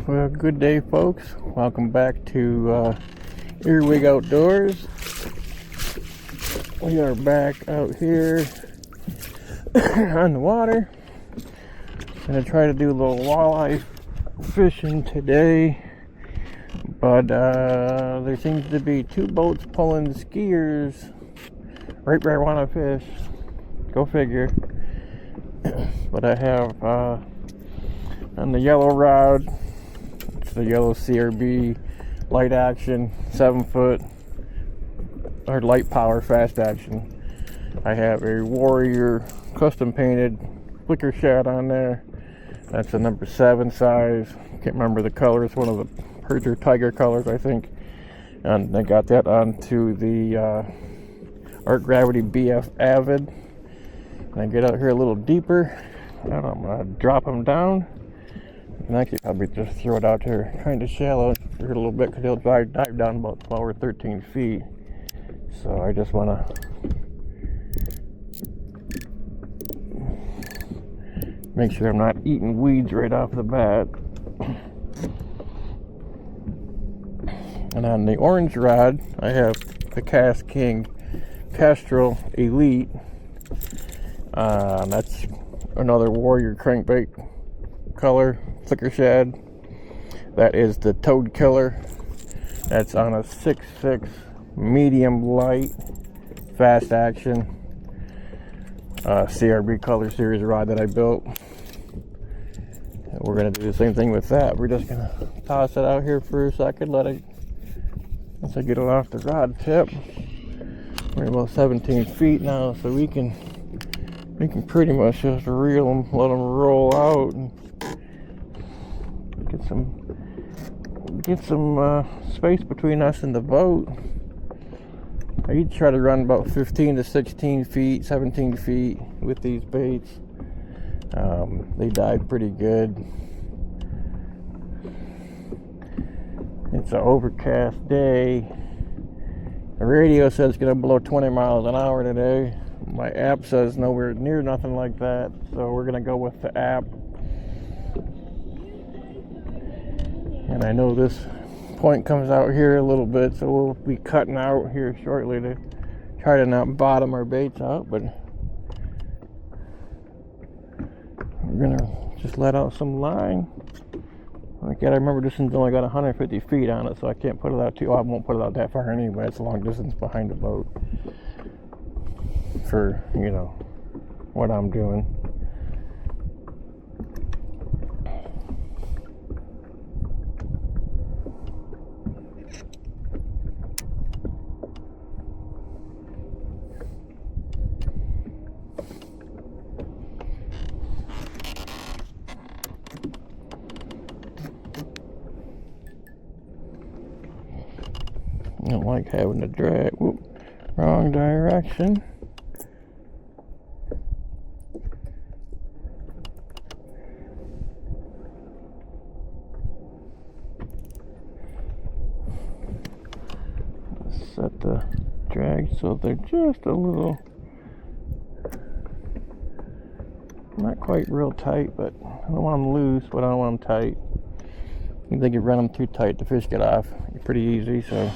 Well, good day, folks. Welcome back to Earwig Outdoors. We are back out here on the water. Gonna try to do a little walleye fishing today, but there seems to be two boats pulling skiers right where I want to fish. Go figure. But I have on the yellow rod, it's the yellow CRB light action 7-foot or light power fast action. I have a Warrior custom painted flicker shad on there. That's a number 7 size. Can't remember the color. It's one of the Herder Tiger colors, I think. And I got that onto the Art Gravity BF Avid. And I get out here a little deeper, and I'm gonna drop them down. And actually probably just throw it out there kind of shallow for a little bit, because they'll dive down about 12 or 13 feet. So I just want to make sure I'm not eating weeds right off the bat. And on the orange rod, I have the Cast King Castrol Elite. That's another Warrior crankbait color flicker shad. That is the Toad Killer. That's on a 6.6 medium light fast action CRB color series rod that I built. And we're gonna do the same thing with that. We're just gonna toss it out here for a second, let it, once I get it off the rod tip. We're about 17 feet now, so we can pretty much just reel them, let them roll out, and get some space between us and the boat. I usually try to run about 15 to 16 feet, 17 feet with these baits. They dive pretty good. It's an overcast day. The radio says it's going to blow 20 miles an hour today. My app says nowhere near nothing like that, so we're going to go with the app. And I know this point comes out here a little bit, so we'll be cutting out here shortly to try to not bottom our baits out, but we're going to just let out some line. Okay, I remember this one's only got 150 feet on it, so I can't put it out I won't put it out that far anyway. It's a long distance behind the boat for, what I'm doing. I don't like having to drag. Whoop, wrong direction. Set the drag so they're just a little, not quite real tight, but I don't want them loose, but I don't want them tight. I think you run them too tight, the fish get off pretty easy, so.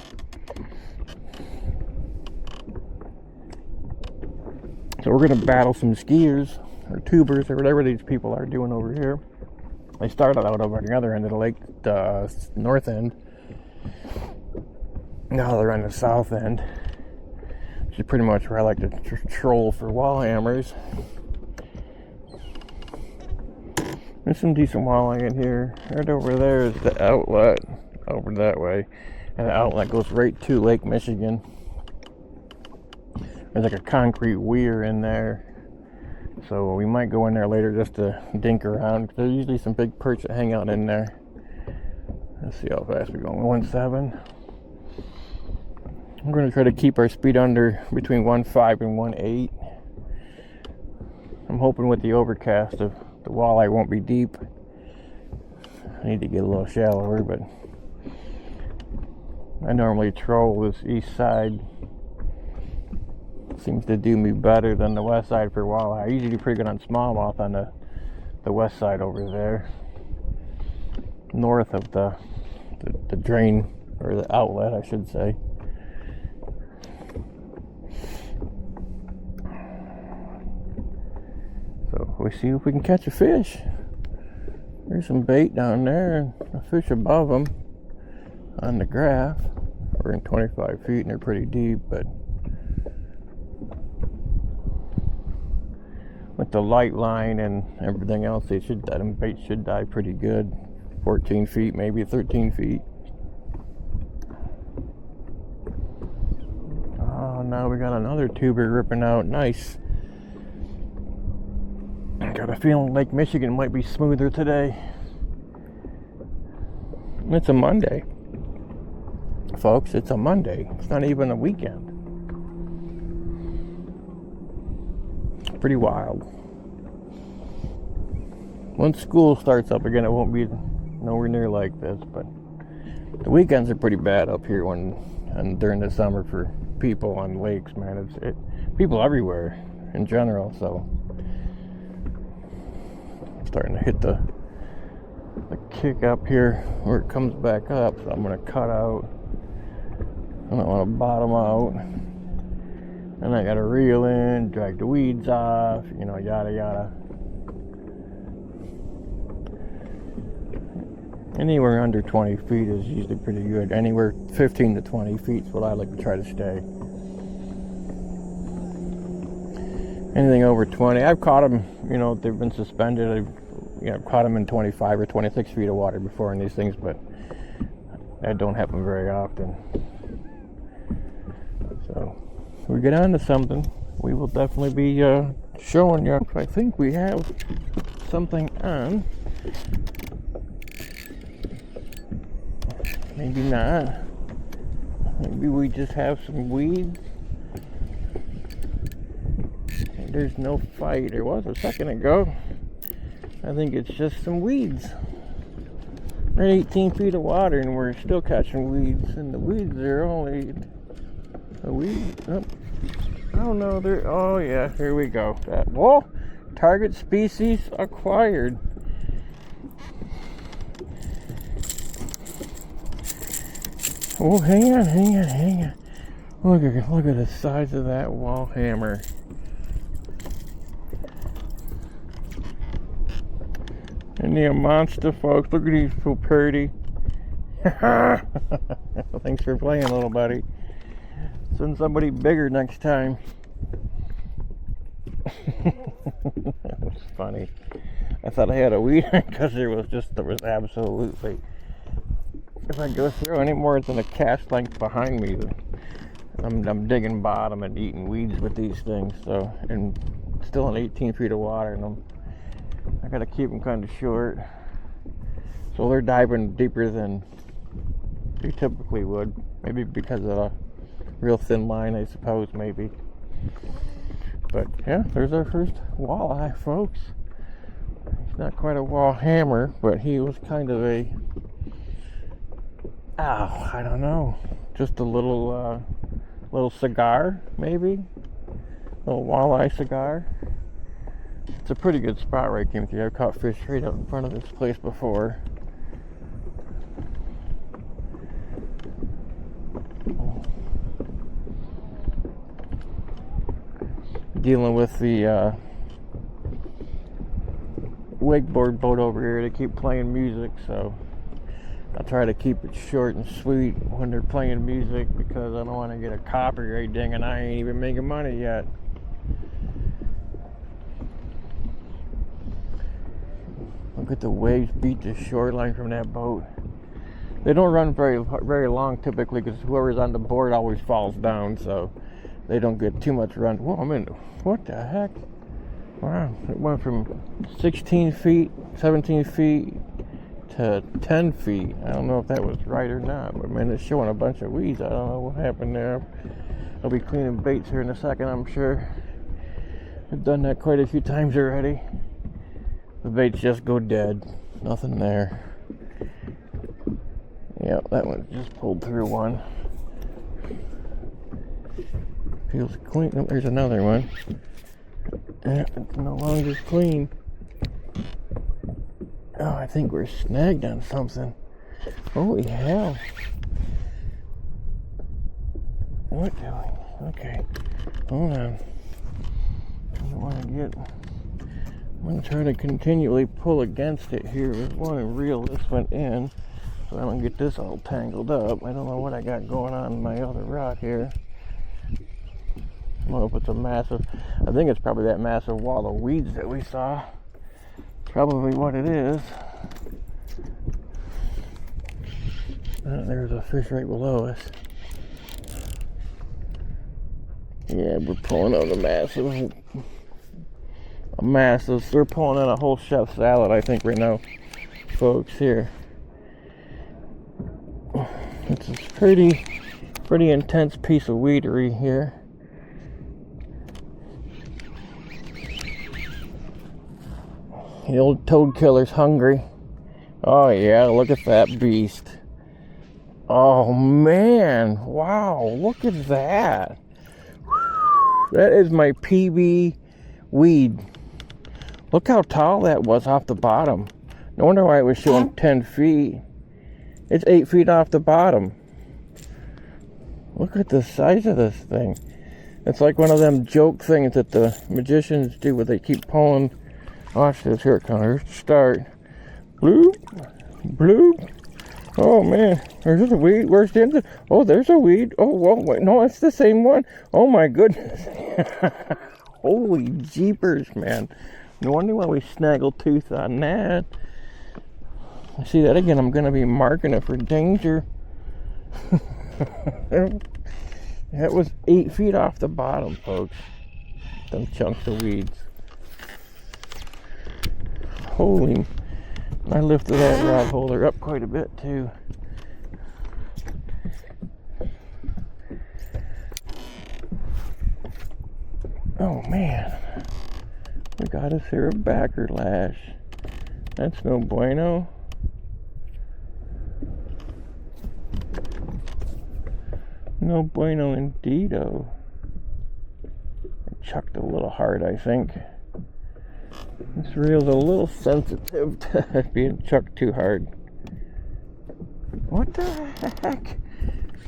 So we're going to battle some skiers or tubers or whatever these people are doing over here. They started out over on the other end of the lake, the north end. Now they're on the south end, which is pretty much where I like to troll for wall hammers. There's some decent walleye in here. Right over there is the outlet, over that way. And the outlet goes right to Lake Michigan. There's like a concrete weir in there. So we might go in there later just to dink around. There's usually some big perch that hang out in there. Let's see how fast we're going. 1.7. We're going to try to keep our speed under between 1.5 and 1.8. I'm hoping with the overcast the walleye won't be deep. I need to get a little shallower, but I normally troll this east side. Seems to do me better than the west side for walleye. I usually do pretty good on smallmouth on the west side over there. north of the drain, or the outlet, I should say. So we see if we can catch a fish. There's some bait down there and a fish above them on the graph. We're in 25 feet and they're pretty deep, but with the light line and everything else, that bait should die pretty good. 14 feet, maybe 13 feet. Oh, now we got another tuber ripping out. Nice. I got a feeling Lake Michigan might be smoother today. It's a Monday. Folks, it's a Monday. It's not even a weekend. Pretty wild. Once school starts up again, it won't be nowhere near like this, but the weekends are pretty bad up here and during the summer for people on lakes, man. People everywhere in general, so I'm starting to hit the kick up here where it comes back up, so I'm going to cut out. I don't want to bottom out, and I got to reel in, drag the weeds off, yada yada. Anywhere under 20 feet is usually pretty good. Anywhere 15 to 20 feet is what I like to try to stay. Anything over 20, I've caught them, they've been suspended. I've caught them in 25 or 26 feet of water before in these things, but that don't happen very often. So if we get on to something, we will definitely be showing you. I think we have something on. Maybe not. Maybe we just have some weeds. There's no fight. There was a second ago. I think it's just some weeds. We're at 18 feet of water and we're still catching weeds. And the weeds are only a weed. Oh, I don't know. Oh yeah, here we go. Whoa! Target species acquired. Oh, hang on. Look at the size of that wall hammer. Isn't he a monster, folks? Look at these so pretty. Thanks for playing, little buddy. Send somebody bigger next time. That was funny. I thought I had a weed because there was absolutely. If I go through any more than a cast length behind me, I'm digging bottom and eating weeds with these things. So, and still in 18 feet of water, and I gotta keep them kind of short. So they're diving deeper than they typically would. Maybe because of a real thin line, I suppose, maybe. But yeah, there's our first walleye, folks. He's not quite a wall hammer, but he was kind of I don't know, just a little cigar, maybe, a little walleye cigar. It's a pretty good spot where I came through. I've caught fish right out in front of this place before. Dealing with the wakeboard boat over here. They keep playing music, so I try to keep it short and sweet when they're playing music because I don't want to get a copyright ding and I ain't even making money yet. Look at the waves beat the shoreline from that boat. They don't run very long typically because whoever's on the board always falls down, so they don't get too much run. Whoa, what the heck? Wow, it went from 16 feet, 17 feet to 10 feet. I don't know if that was right or not, but man, it's showing a bunch of weeds. I don't know what happened there. I'll be cleaning baits here in a second, I'm sure. I've done that quite a few times already. The baits just go dead. Nothing there. Yeah, that one just pulled through one. Feels clean. Oh, there's another one. Yeah, it's no longer clean. Oh, I think we're snagged on something. Holy hell. What doing? Okay. Hold on. I don't want to get... I'm going to try to continually pull against it here. I want to reel this one in so I don't get this all tangled up. I don't know what I got going on in my other rod here. I don't know if it's a massive... I think it's probably that massive wall of weeds that we saw. Probably what it is. There's a fish right below us. Yeah, we're pulling out a massive. We're pulling in a whole chef salad, I think, right now, folks. Here, it's a pretty intense piece of weedery here. The old toad killer's hungry. Oh yeah, look at that beast. Oh man, wow, look at that. That is my PB weed. Look how tall that was off the bottom. No wonder why it was showing 10 feet. It's 8 feet off the bottom. Look at the size of this thing. It's like one of them joke things that the magicians do where they keep pulling. Watch this, here it comes. Here's the start. Bloop, bloop. Oh man, there's a weed. Where's the end? Oh, there's a weed. Oh, whoa, wait, no, it's the same one. Oh my goodness. Holy jeepers, man. No wonder why we snaggle tooth on that. I see that again. I'm going to be marking it for danger. That was 8 feet off the bottom, folks. Them chunks of weeds. Holy, I lifted that rod holder up quite a bit too. Oh man, we got us here a backer lash. That's no bueno. No bueno indeedo. I chucked a little hard, I think. This reel's a little sensitive to being chucked too hard. What the heck?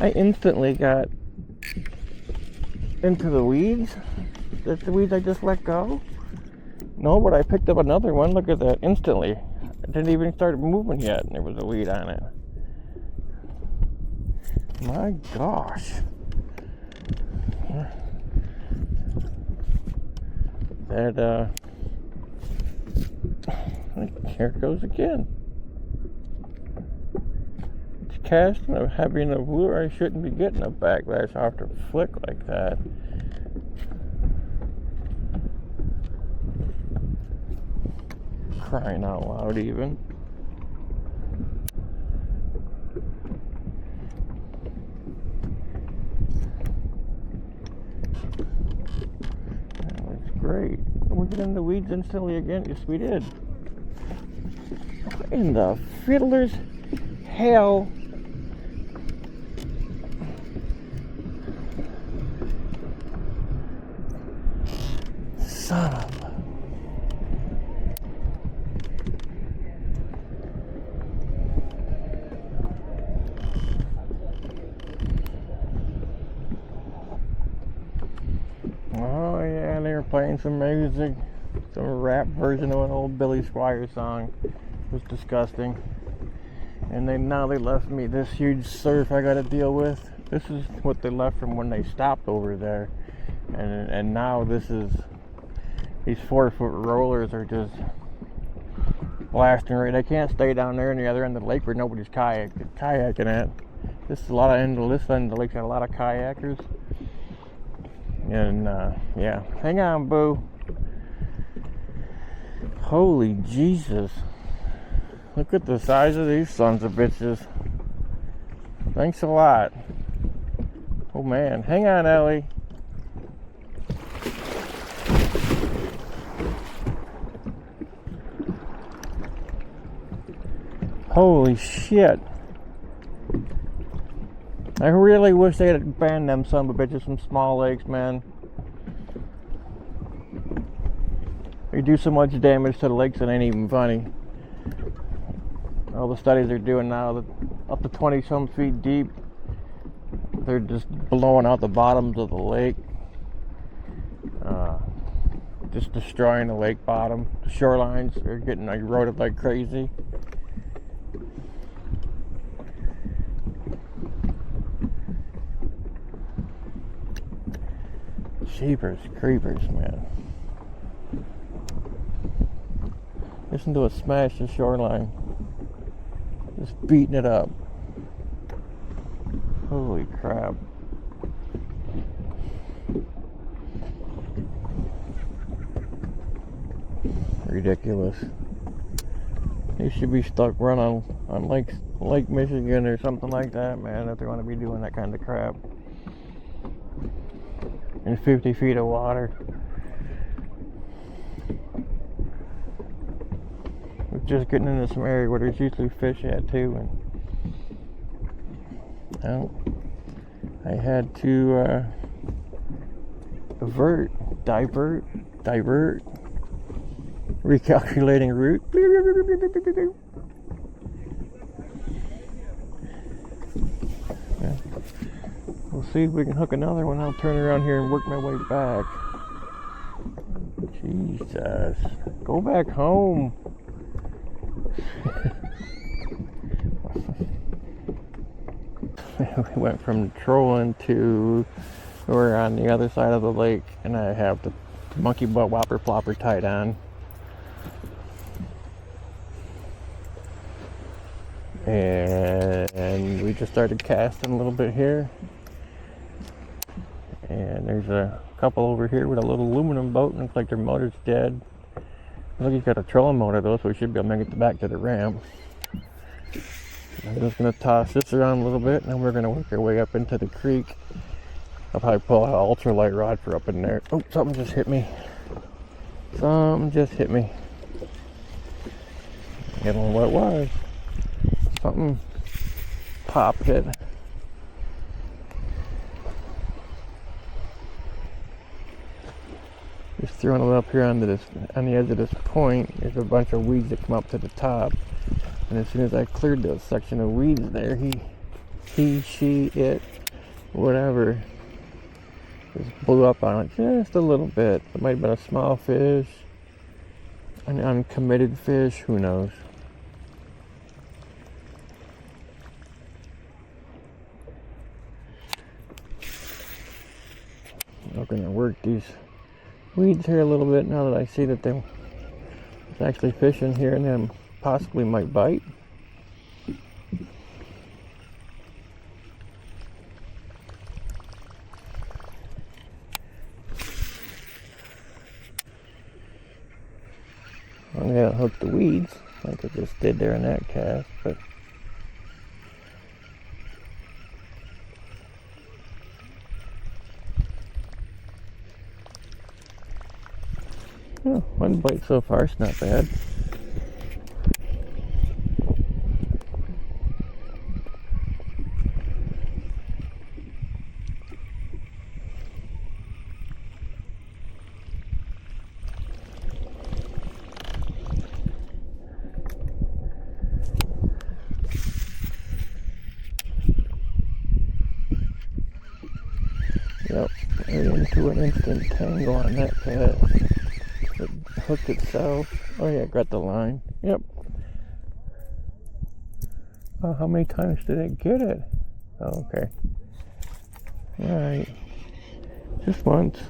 I instantly got into the weeds. That's the weeds I just let go? No, but I picked up another one. Look at that. Instantly. It didn't even start moving yet, and there was a weed on it. My gosh. That, here it goes again. It's casting of having a lure. I shouldn't be getting a backlash after a flick like that. Crying out loud, even. That was great. We get in the weeds instantly again. Yes, we did. What in the fiddler's hell? Son of a... Oh yeah, they were playing some music. Some rap version of an old Billy Squire song. It was disgusting. And now they left me this huge surf I got to deal with. This is what they left from when they stopped over there. And now this is... These 4-foot rollers are just blasting right. I can't stay down there on the other end of the lake where nobody's kayaking at. This is a lot of this end of the lake's got a lot of kayakers. And yeah, hang on, boo. Holy Jesus. Look at the size of these sons of bitches. Thanks a lot. Oh man, hang on, Ellie. Holy shit. I really wish they had banned them son of a bitches from small lakes, man. They do so much damage to the lakes it ain't even funny. all the studies they're doing now, that up to 20 some feet deep, they're just blowing out the bottoms of the lake, just destroying the lake bottom. The shorelines are getting eroded like crazy. Jeepers creepers, man. Listen to it smash the shoreline. Just beating it up. Holy crap. Ridiculous. They should be stuck running on Lake Michigan or something like that, man, if they want to be doing that kind of crap. In 50 feet of water. We're just getting into some area where there's usually fish at too, and well, I had to divert, recalculating route. Yeah. We'll see if we can hook another one. I'll turn around here and work my way back. Jesus. Go back home. We went from trolling to we're on the other side of the lake, and I have the monkey butt whopper flopper tied on. And we just started casting a little bit here. And there's a couple over here with a little aluminum boat. Looks like their motor's dead. Look, he's got a trolling motor though, so we should be able to make it back to the ramp. I'm just going to toss this around a little bit, and then we're going to work our way up into the creek. I'll probably pull out an ultralight rod for up in there. Oh, something just hit me. Something just hit me. I don't know what it was. Something pop hit. Just throwing it up here on the edge of this point. There's a bunch of weeds that come up to the top, and as soon as I cleared the section of weeds there, he, she, it, whatever, just blew up on it just a little bit. It might have been a small fish, an uncommitted fish, who knows. I'm going to work these weeds here a little bit now that I see that there's actually fish in here and then possibly might bite. I'm going to hook the weeds like I just did there in that cast, but oh, one bite so far, it's not bad. Yep, right into an instant tangle on that cast. It hooked itself. Oh yeah, got the line. Yep. Oh, how many times did it get it? Oh, okay. Alright. Just once.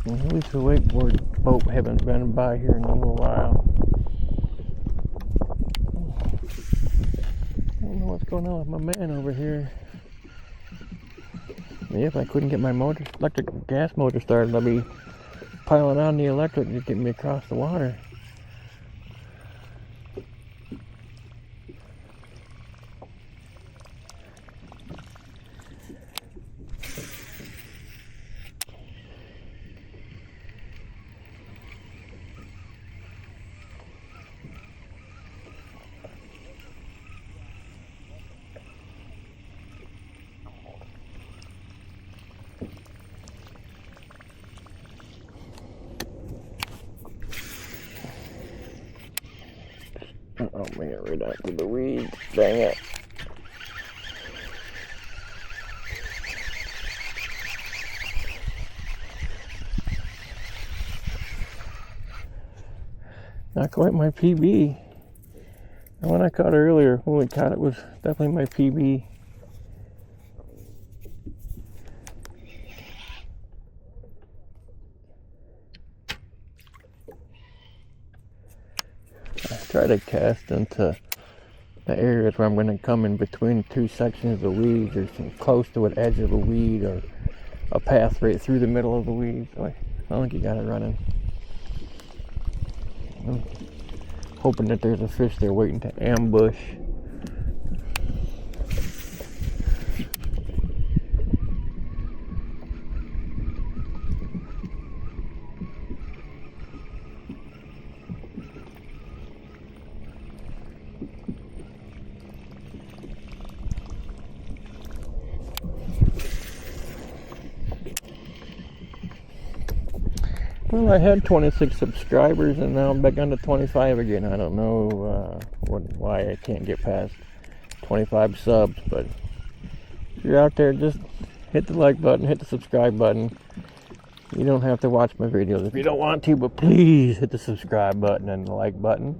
At least the wakeboard boat haven't been by here in a little while. I don't know what's going on with my man over here. If I couldn't get my electric gas motor started, I'd be piling on the electric to get me across the water. Oh man, right after the weeds. Dang it. Not quite my PB. And when I caught it earlier, when we caught it was definitely my PB. Try to cast into the areas where I'm going to come in between two sections of weeds, or some close to an edge of a weed, or a path right through the middle of the weeds. So I think you got it running. I'm hoping that there's a fish there waiting to ambush. Well, I had 26 subscribers and now I'm back on to 25 again. I don't know why I can't get past 25 subs, but if you're out there, just hit the like button, hit the subscribe button. You don't have to watch my videos if you don't want to, but please hit the subscribe button and the like button,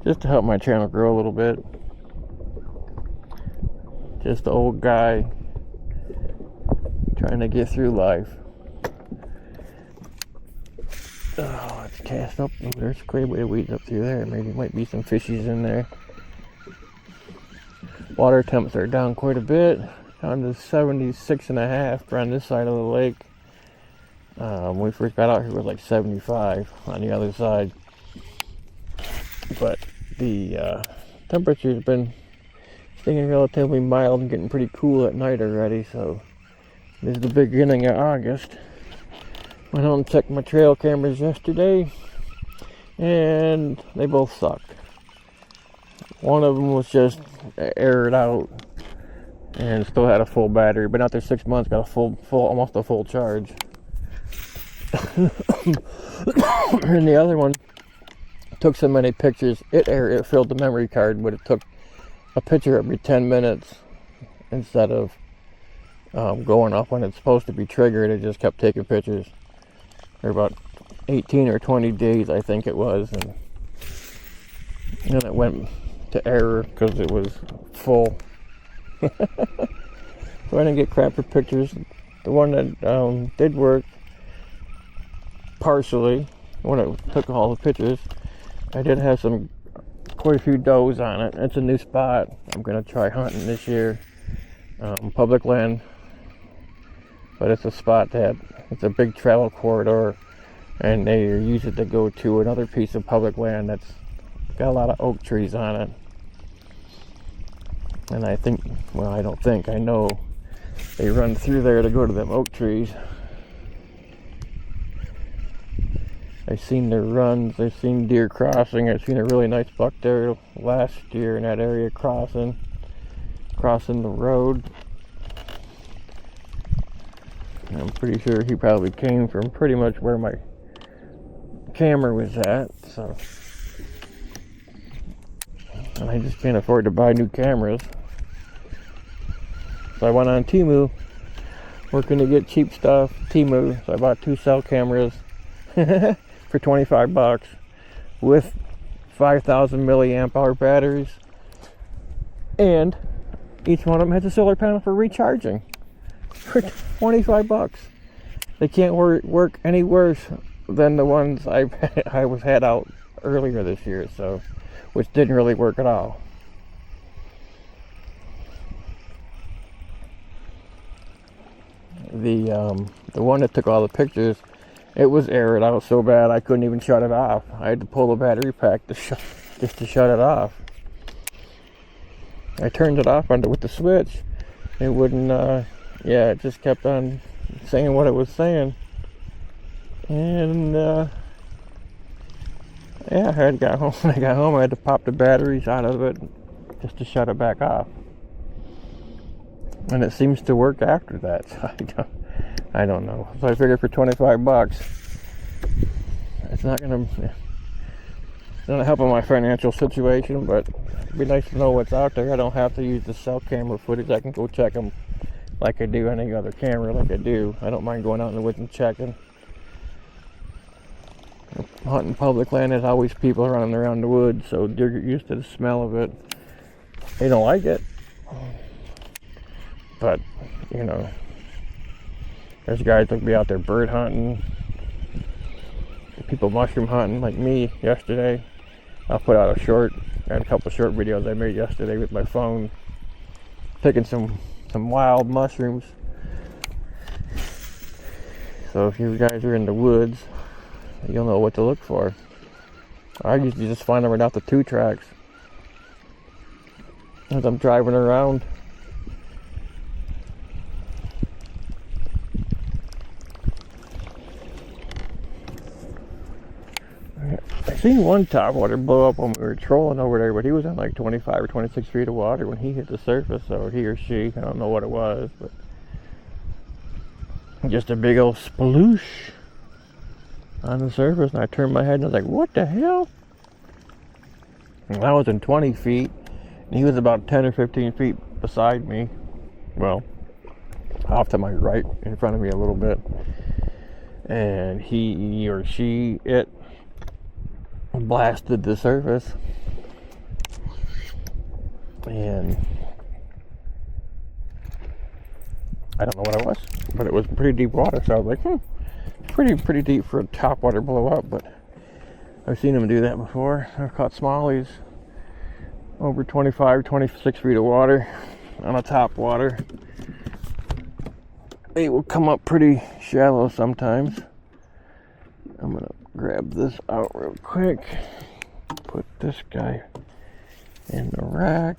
just to help my channel grow a little bit. Just the old guy trying to get through life. Oh, it's cast up. Oh, there's quite a bit of weeds up through there. Maybe might be some fishies in there. Water temps are down quite a bit, down to 76.5 on this side of the lake. When we first got out here, it was like 75 on the other side. But the temperature's been staying relatively mild and getting pretty cool at night already. So this is the beginning of August. Went out and checked my trail cameras yesterday, and they both sucked. One of them was just aired out and still had a full battery. Been out there 6 months, got a almost a full charge. And the other one took so many pictures, it filled the memory card, but it took a picture every 10 minutes instead of going off when it's supposed to be triggered. It just kept taking pictures. For about 18 or 20 days, I think it was, and then it went to error because it was full. So I didn't get crap for pictures. The one that did work partially, when it took all the pictures, I did have quite a few does on it. It's a new spot I'm going to try hunting this year. Public land, but it's a spot that it's a big travel corridor, and they use it to go to another piece of public land that's got a lot of oak trees on it. And I think, well, I don't think, I know they run through there to go to them oak trees. I've seen their runs, I've seen deer crossing. I've seen a really nice buck there last year in that area crossing the road. I'm pretty sure he probably came from pretty much where my camera was at, so. And I just can't afford to buy new cameras. So I went on Temu, working to get cheap stuff, Temu. So I bought 2 cell cameras for 25 bucks with 5,000 milliamp hour batteries. And each one of them has a solar panel for recharging. For 25 bucks. They can't work any worse than the ones I had out earlier this year, so which didn't really work at all. The one that took all the pictures, it was aired out so bad I couldn't even shut it off. I had to pull the battery pack just to shut it off. I turned it off with the switch. It wouldn't. It just kept on saying what it was saying. And I had got home. When I got home, I had to pop the batteries out of it just to shut it back off. And it seems to work after that. So I don't know. So I figured for $25, it's not gonna help in my financial situation, but it'd be nice to know what's out there. I don't have to use the cell camera footage. I can go check them like I do any other camera, like I do. I don't mind going out in the woods and checking. Hunting public land, there's always people running around the woods, so they're used to the smell of it. They don't like it, but you know, there's guys that be out there bird hunting, people mushroom hunting like me yesterday. I'll put out I had a couple short videos I made yesterday with my phone, picking some wild mushrooms. So if you guys are in the woods, you'll know what to look for. I usually just find them right off the 2 tracks as I'm driving around. I seen one topwater blow up when we were trolling over there, but he was in like 25 or 26 feet of water when he hit the surface, or he or she, I don't know what it was, but just a big old sploosh on the surface, and I turned my head and I was like, what the hell? And I was in 20 feet, and he was about 10 or 15 feet beside me. Well, off to my right, in front of me a little bit. And he or she, it blasted the surface. And I don't know what it was, but it was pretty deep water, so I was like, pretty deep for a topwater blow up, but I've seen them do that before. I've caught smallies over 25, 26 feet of water on a topwater. They will come up pretty shallow sometimes. I'm gonna grab this out real quick, put this guy in the rack.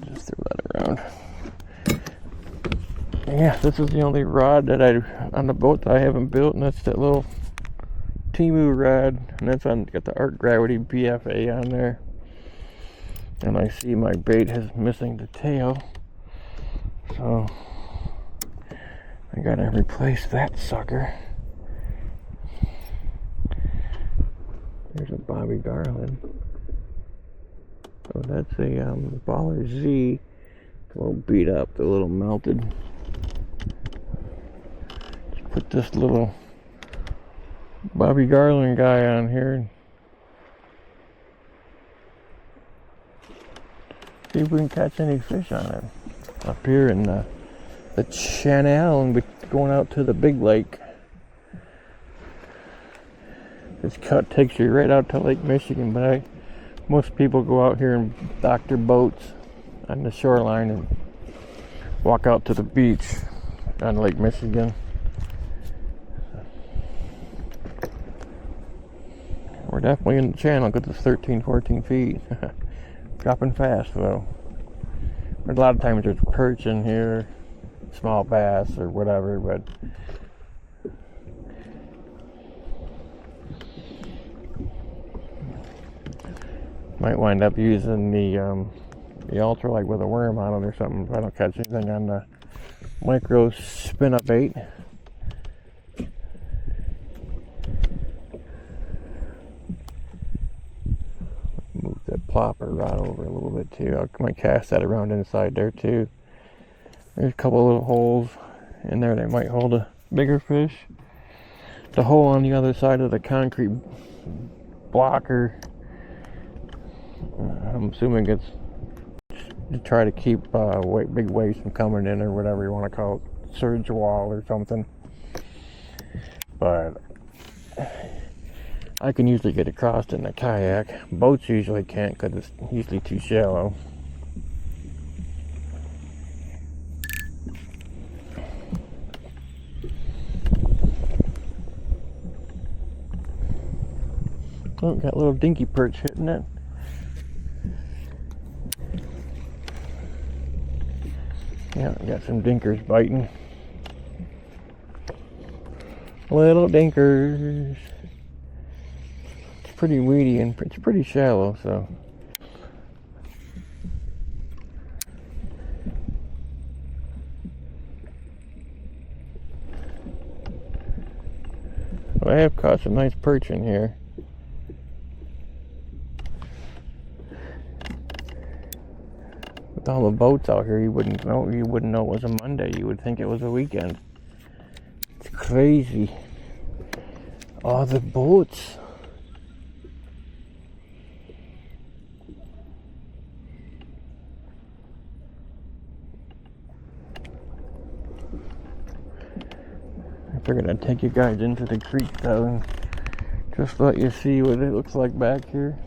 Just throw that around. Yeah, this is the only rod that on the boat that I haven't built, and that's that little Timu rod, and that's got the Arc Gravity BFA on there. And I see my bait is missing the tail, so I gotta replace that sucker. There's a Bobby Garland. So that's a Baller Z. It's a little beat up, a little melted. Just put this little Bobby Garland guy on here. See if we can catch any fish on it. Up here in the channel, and we're going out to the big lake. This cut takes you right out to Lake Michigan, but most people go out here and dock their boats on the shoreline and walk out to the beach on Lake Michigan. We're definitely in the channel because it's 13, 14 feet. Dropping fast though. A lot of times there's perch in here, small bass or whatever, but might wind up using the ultralight with a worm on it or something if I don't catch anything on the micro spin up bait. Move that plopper rod over a little bit too. I might cast that around inside there too. There's a couple of little holes in there that might hold a bigger fish. The hole on the other side of the concrete blocker, I'm assuming it's to try to keep big waves from coming in, or whatever you want to call it, surge wall or something. But I can usually get across in a kayak. Boats usually can't because it's usually too shallow. Oh, got a little dinky perch hitting it. Yeah, got some dinkers biting. Little dinkers. It's pretty weedy and it's pretty shallow, so. Well, I have caught some nice perch in here. With all the boats out here, you wouldn't know it was a Monday. You would think it was a weekend. It's crazy. All the boats. I figured I'd take you guys into the creek though and just let you see what it looks like back here.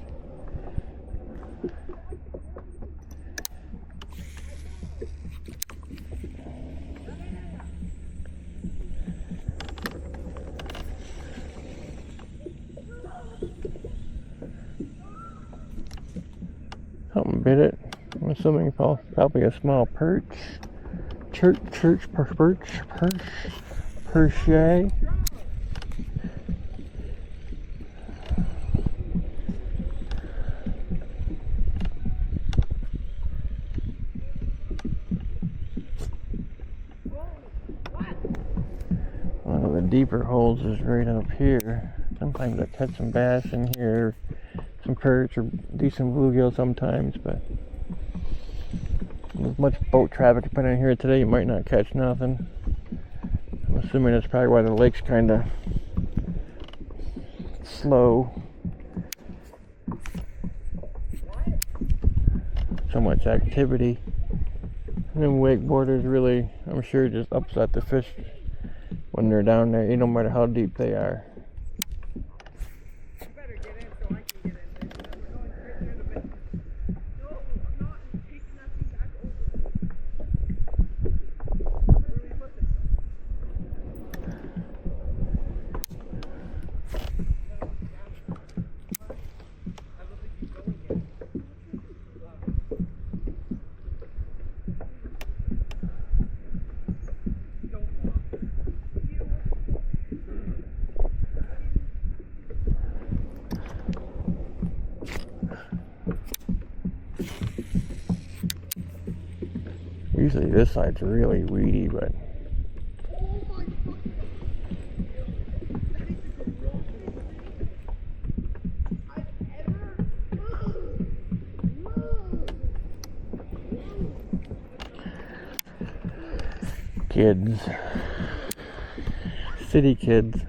Something bit it. I'm assuming probably a small perch. Perch. One of the deeper holes is right up here. Sometimes I catch some bass in here, some perch or decent bluegill sometimes, but with much boat traffic coming in here today, you might not catch nothing. I'm assuming that's probably why the lake's kind of slow. So much activity. And then wakeboarders really, I'm sure, just upset the fish when they're down there, no matter how deep they are. Usually this side's really weedy, but kids, city kids.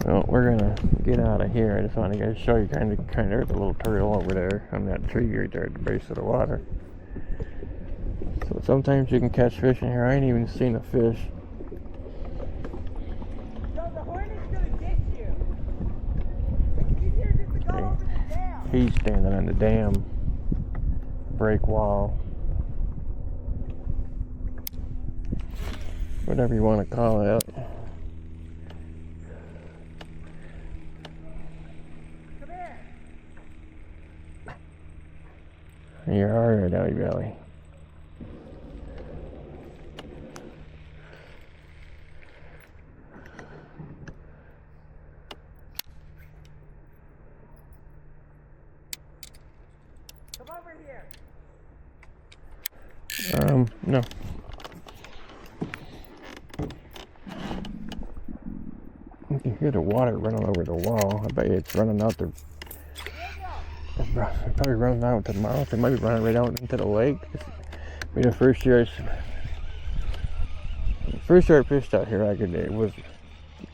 Well, we're gonna get out of here. I just want to show you kind of the little turtle over there on that tree right there at the base of the water. So sometimes you can catch fish in here. I ain't even seen a fish. He's standing on the dam break wall, whatever you want to call it. You're alright, Delly Belly. Come over here. No. You can hear the water running over the wall. I bet you it's running out the. It's probably running out to the mouth. It might be running right out into the lake. Maybe the first year first year I fished out here, it was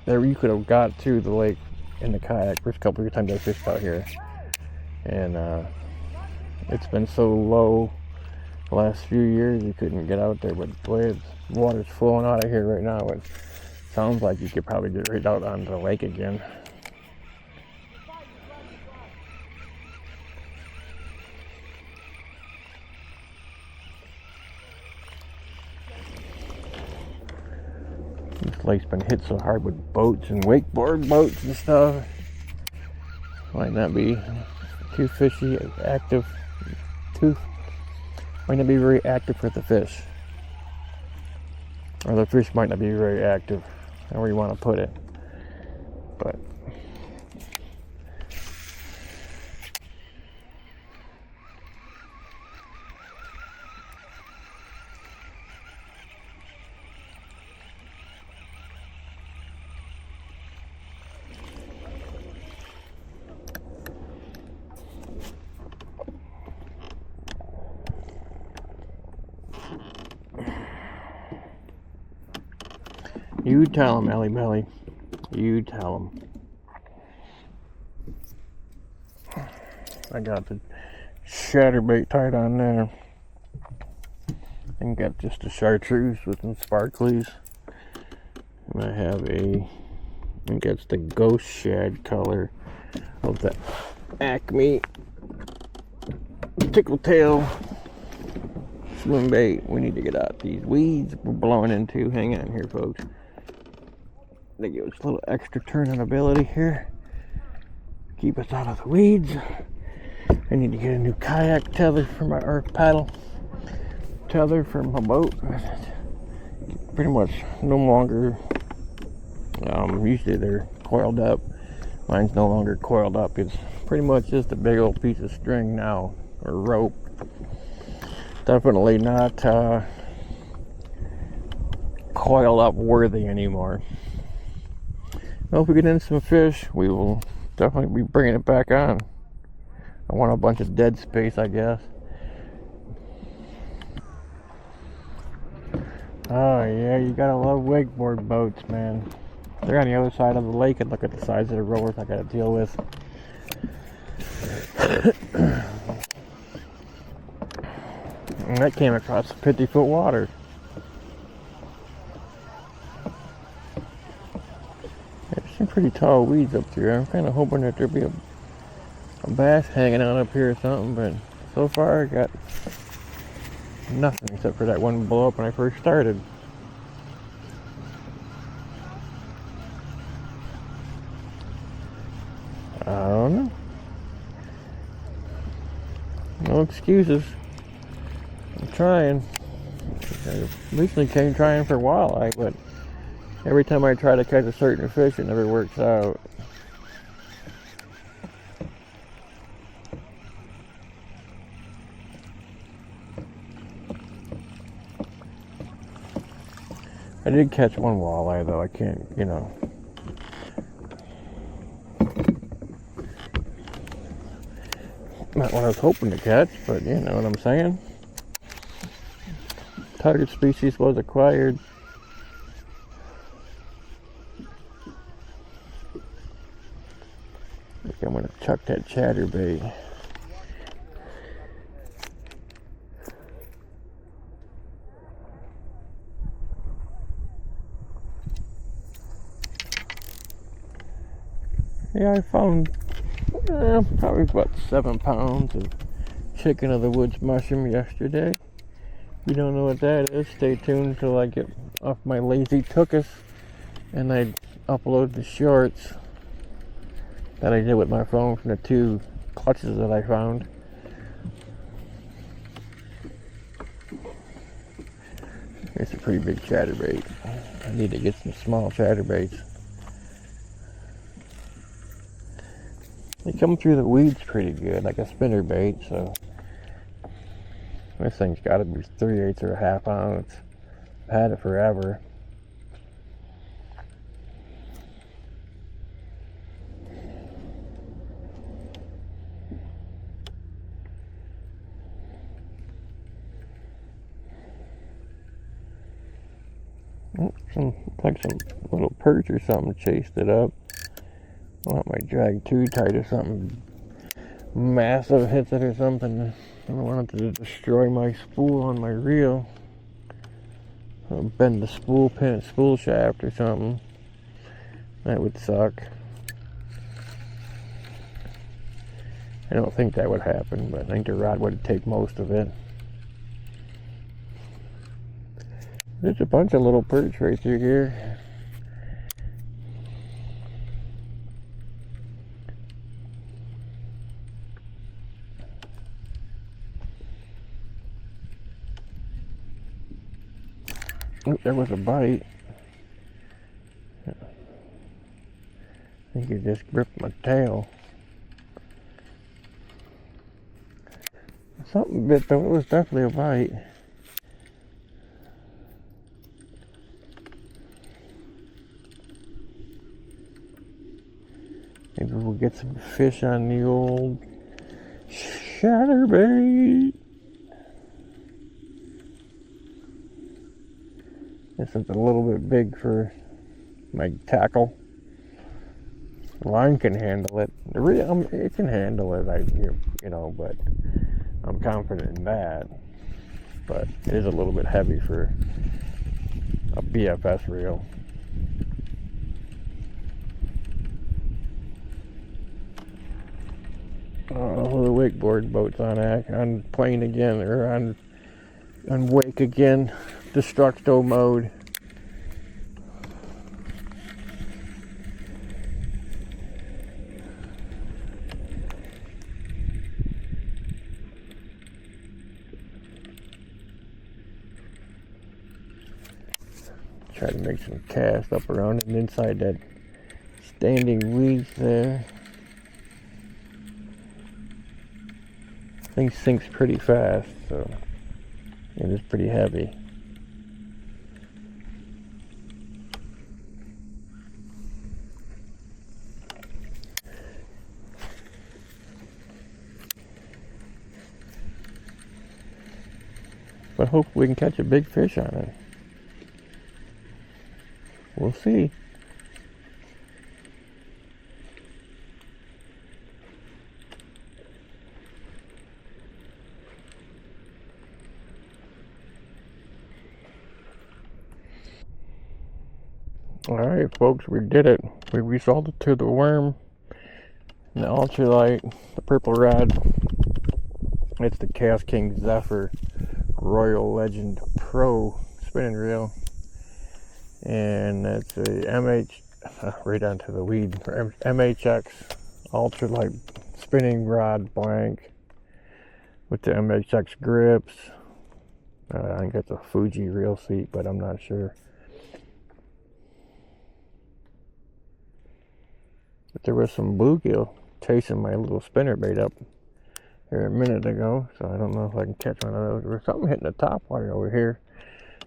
there. You could have got to the lake in the kayak. First couple of times I fished out here, and it's been so low the last few years you couldn't get out there. But boy, water's flowing out of here right now. It sounds like you could probably get right out onto the lake again. This lake's been hit so hard with boats and wakeboard boats and stuff. Might not be too fishy, active. Might not be very active for the fish. Or the fish might not be very active, however you want to put it. But you tell him, Ellie Belly. You tell him. I got the chatterbait tied on there. And got just a chartreuse with some sparklies. And I have I think that's the ghost shad color of the Acme tickle tail swim bait. We need to get out these weeds we're blowing into. Hang on here, folks. They give us a little extra turning ability here. Keep us out of the weeds. I need to get a new kayak tether for my paddle tether for my boat. Pretty much no longer. Usually they're coiled up. Mine's no longer coiled up. It's pretty much just a big old piece of string now, or rope. Definitely not coil up worthy anymore. Well, if we get in some fish, we will definitely be bringing it back on. I want a bunch of dead space, I guess. Oh yeah, you gotta love wakeboard boats, man. They're on the other side of the lake, and look at the size of the rowers I gotta deal with. And that came across 50-foot water. There's some pretty tall weeds up there. I'm kind of hoping that there'll be a bass hanging out up here or something, but so far I got nothing except for that one blow up when I first started. I don't know. No excuses. I'm trying. I recently came trying for walleye, but every time I try to catch a certain fish, it never works out. I did catch one walleye though. I can't, not what I was hoping to catch, but you know what I'm saying. Target species was acquired. I think I'm gonna chuck that chatterbait. Yeah, I found probably about 7 pounds of chicken of the woods mushroom yesterday. If you don't know what that is, stay tuned until I get off my lazy tookus and I upload the shorts that I did with my phone from the 2 clutches that I found. It's a pretty big chatterbait. I need to get some small chatterbaits. They come through the weeds pretty good, like a spinnerbait, so this thing's got to be 3/8 or a half ounce. I've had it forever. Oh, like some little perch or something chased it up. I want my drag too tight or something massive hits it or something. I don't want it to destroy my spool on my reel. Or bend the spool shaft or something. That would suck. I don't think that would happen, but I think the rod would take most of it. There's a bunch of little perch right through here. Oop, there was a bite. I think it just gripped my tail. Something bit though, it was definitely a bite. Maybe we'll get some fish on the old chatterbait. This is a little bit big for my tackle. Line can handle it. It can handle it, but I'm confident in that. But it is a little bit heavy for a BFS reel. Oh, the wakeboard boat's on plane again, or on wake again, destructo mode. Try to make some cast up around and inside that standing weeds there. Thing sinks pretty fast, so it is pretty heavy. But hopefully we can catch a big fish on it. We'll see. Alright folks, we did it. We resulted to the worm, the ultralight, the purple rod. It's the Cast King Zephyr Royal Legend Pro spinning reel. And that's a right onto the weed, MHX ultralight spinning rod blank with the MHX grips. I think it's a Fuji reel seat, but I'm not sure. But there was some bluegill chasing my little spinnerbait up here a minute ago, so I don't know if I can catch one of those. There was something hitting the top water over here.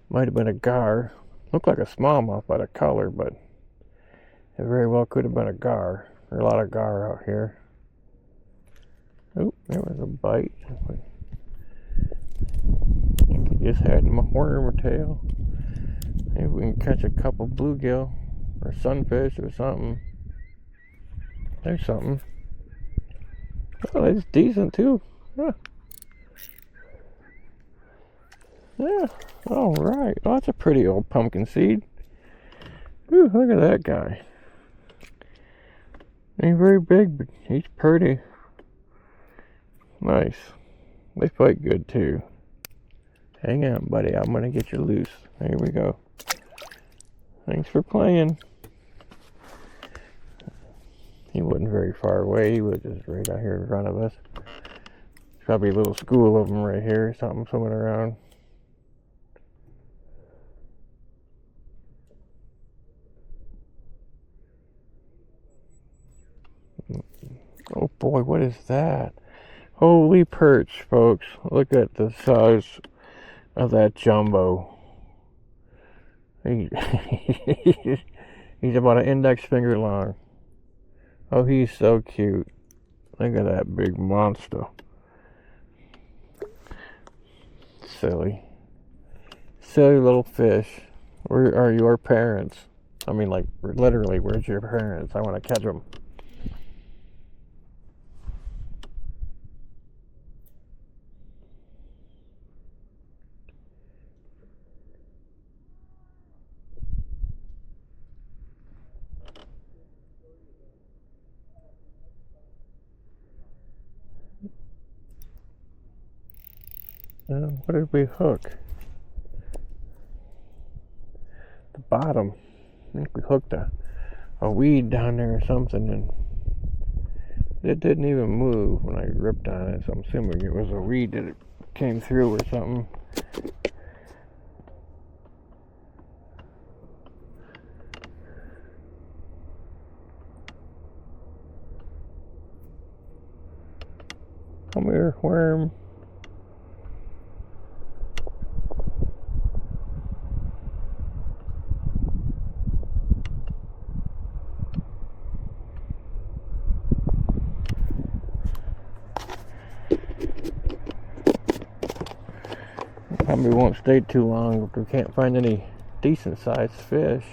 Might have been a gar. Looked like a smallmouth by the color, but it very well could have been a gar. There are a lot of gar out here. Oh, there was a bite. I think he just had my worm tail. Maybe we can catch a couple bluegill or sunfish or something. There's something. Oh, that's decent too. Yeah. Yeah. All right. Oh, that's a pretty old pumpkin seed. Ooh, look at that guy. Ain't very big, but he's pretty. Nice. They fight good too. Hang on, buddy. I'm gonna get you loose. There we go. Thanks for playing. He wasn't very far away. He was just right out here in front of us. There's probably a little school of them right here. Something swimming around. Oh boy, what is that? Holy perch, folks. Look at the size of that jumbo. He's about an index finger long. Oh, he's so cute. Look at that big monster. Silly. Silly little fish. Where are your parents? I mean, like, literally, where's your parents? I want to catch them. What did we hook? The bottom. I think we hooked a weed down there or something, and it didn't even move when I ripped on it, so I'm assuming it was a weed that it came through or something. Come here, worm. Probably won't stay too long if we can't find any decent sized fish.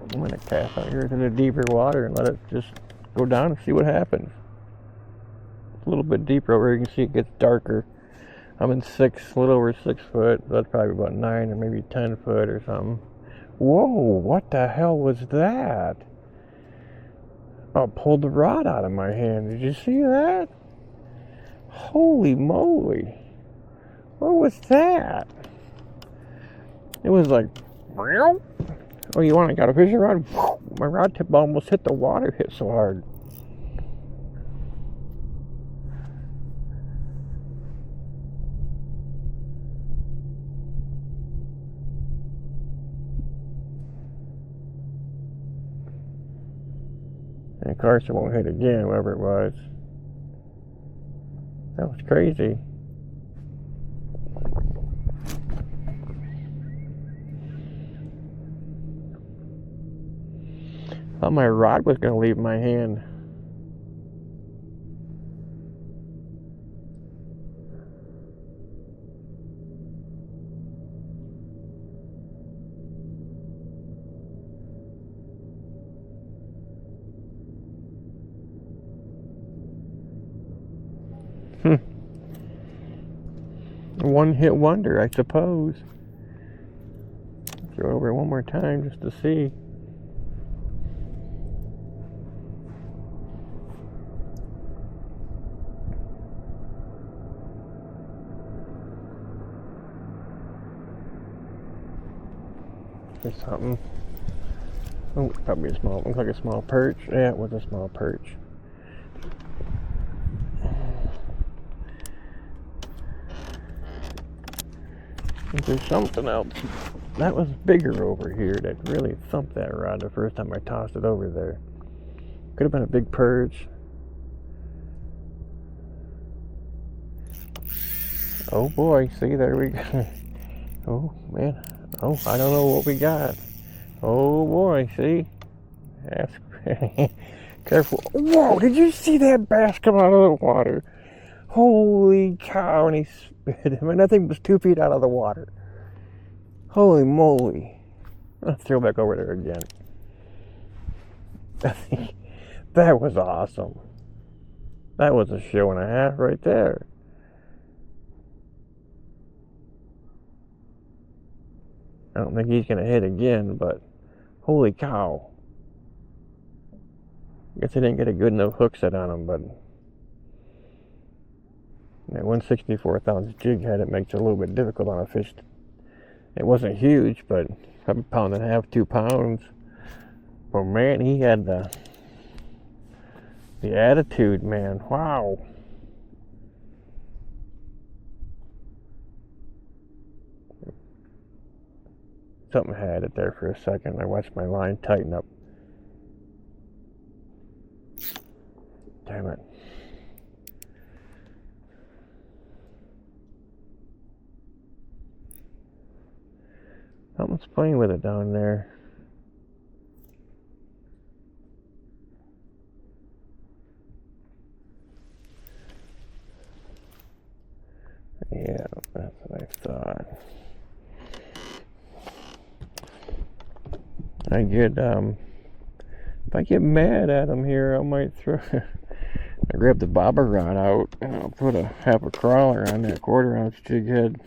I'm gonna cast out here to the deeper water and let it just go down and see what happens. A little bit deeper over here, you can see it gets darker. I'm in a little over 6 foot. So that's probably about 9 or maybe 10 foot or something. Whoa, what the hell was that? I pulled the rod out of my hand. Did you see that? Holy moly. What was that? It was like, oh, you want I got a fishing rod? My rod tip almost hit the water, hit so hard. And of course it won't hit again, whoever it was. That was crazy. I thought my rod was going to leave my hand. One hit wonder, I suppose. Throw it over one more time just to see. There's something. Oh, probably a small, looks like a small perch. Yeah, it was a small perch. There's something else that was bigger over here that really thumped that rod the first time I tossed it over there. Could have been a big perch. Oh boy, see, there we go. Oh man, oh, I don't know what we got. Oh boy, see? That's careful. Whoa, did you see that bass come out of the water? Holy cow, and he spit him, and that thing was 2 feet out of the water. Holy moly. Let's throw back over there again. That was awesome. That was a show and a half right there. I don't think he's going to hit again, but holy cow. I guess I didn't get a good enough hook set on him, but that 1/64 ounce jig head, it makes it a little bit difficult on a fish. It wasn't huge, but probably a pound and a half, 2 pounds. But man, he had the attitude, man. Wow. Something had it there for a second. I watched my line tighten up. Damn it. Something's playing with it down there. Yeah, that's what I thought. I get if I get mad at them here, I might throw. I grab the bobber rod out and I'll put half a crawler on that 1/4 ounce jig head.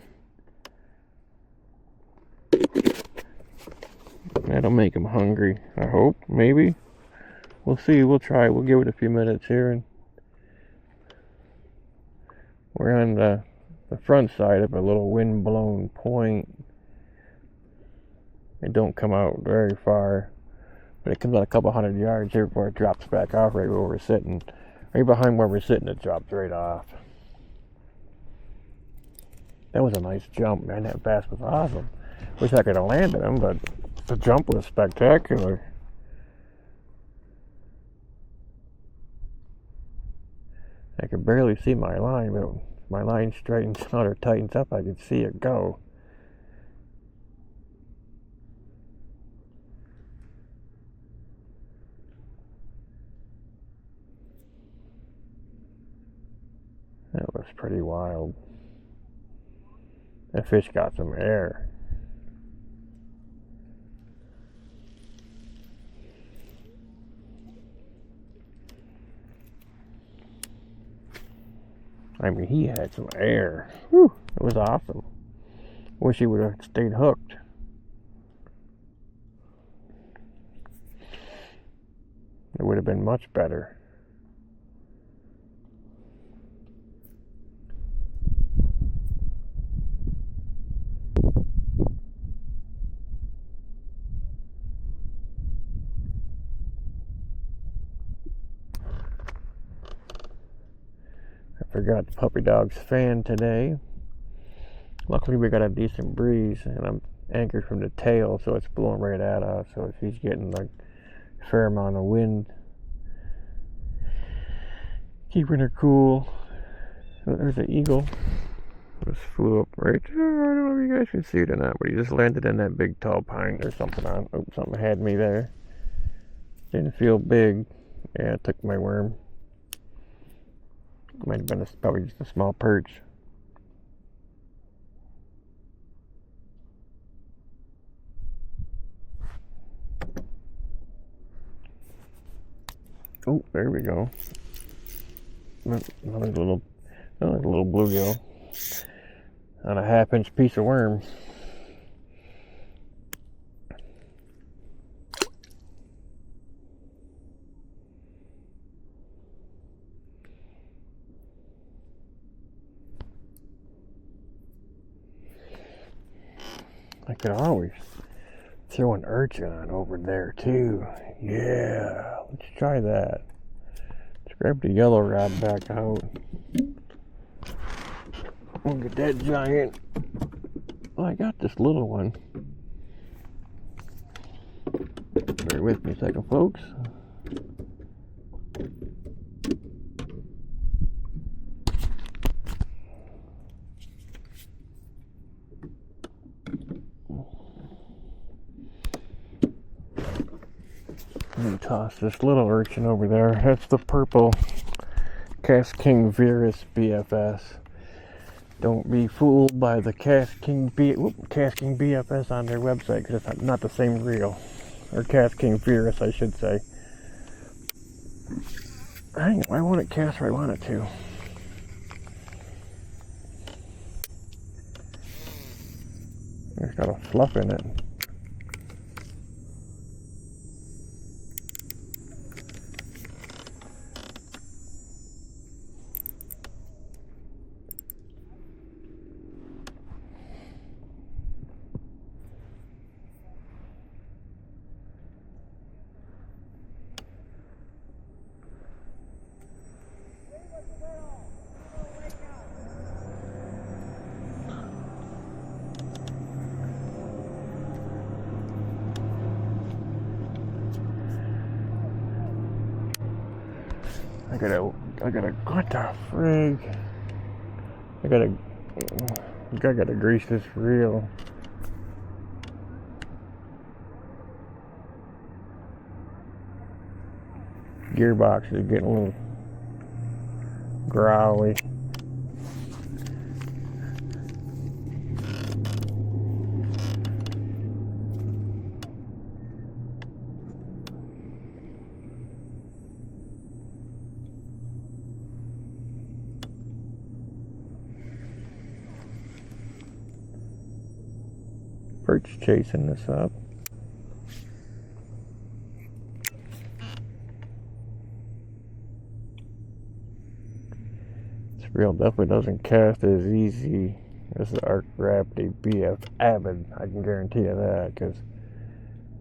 That'll make them hungry. I hope, maybe. We'll see. We'll try. We'll give it a few minutes here, and we're on the front side of a little wind-blown point. It don't come out very far, but it comes out a couple 100 yards here before it drops back off right where we're sitting. Right behind where we're sitting, it drops right off. That was a nice jump, man. That bass was awesome. Wish I could have landed him, but the jump was spectacular. I could barely see my line, but if my line straightens out or tightens up, I could see it go. That was pretty wild. That fish got some air. I mean, he had some air. Whew, it was awesome. Wish he would have stayed hooked. It would have been much better. Forgot the puppy dog's fan today. Luckily we got a decent breeze and I'm anchored from the tail, so it's blowing right at us, so if he's getting like a fair amount of wind, keeping her cool. There's an eagle. Just flew up right there. I don't know if you guys can see it or not, but he just landed in that big tall pine or something on. Oh, something had me there. Didn't feel big. Yeah, it took my worm. Might have been probably just a small perch. Oh, there we go. Another little bluegill on a 1/2-inch piece of worm. I could always throw an urchin on over there too. Yeah, let's try that. Let's grab the yellow rod back out. Look at that giant. Oh, I got this little one. Bear with me a second, folks. Let me toss this little urchin over there. That's the purple Kayak Virus BFS. Don't be fooled by the Kayak BFS on their website, because it's not the same reel. Or Kayak Virus, I should say. Hang on, I want it cast where I want it to. It's got a fluff in it. What the frig? I gotta grease this reel. Gearbox is getting a little growly. perch chasing this up. This reel definitely doesn't cast as easy as the Arc Gravity BF Avid. I can guarantee you that, because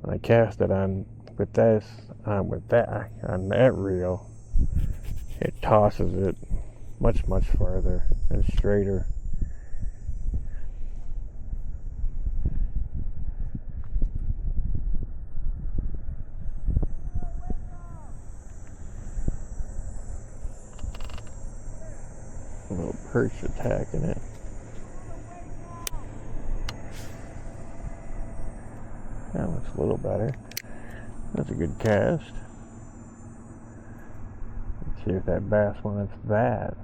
when I cast it on with that on that reel, it tosses it much farther and straighter. A little perch attacking it. That looks a little better. That's a good cast. Let's see if that bass wants that.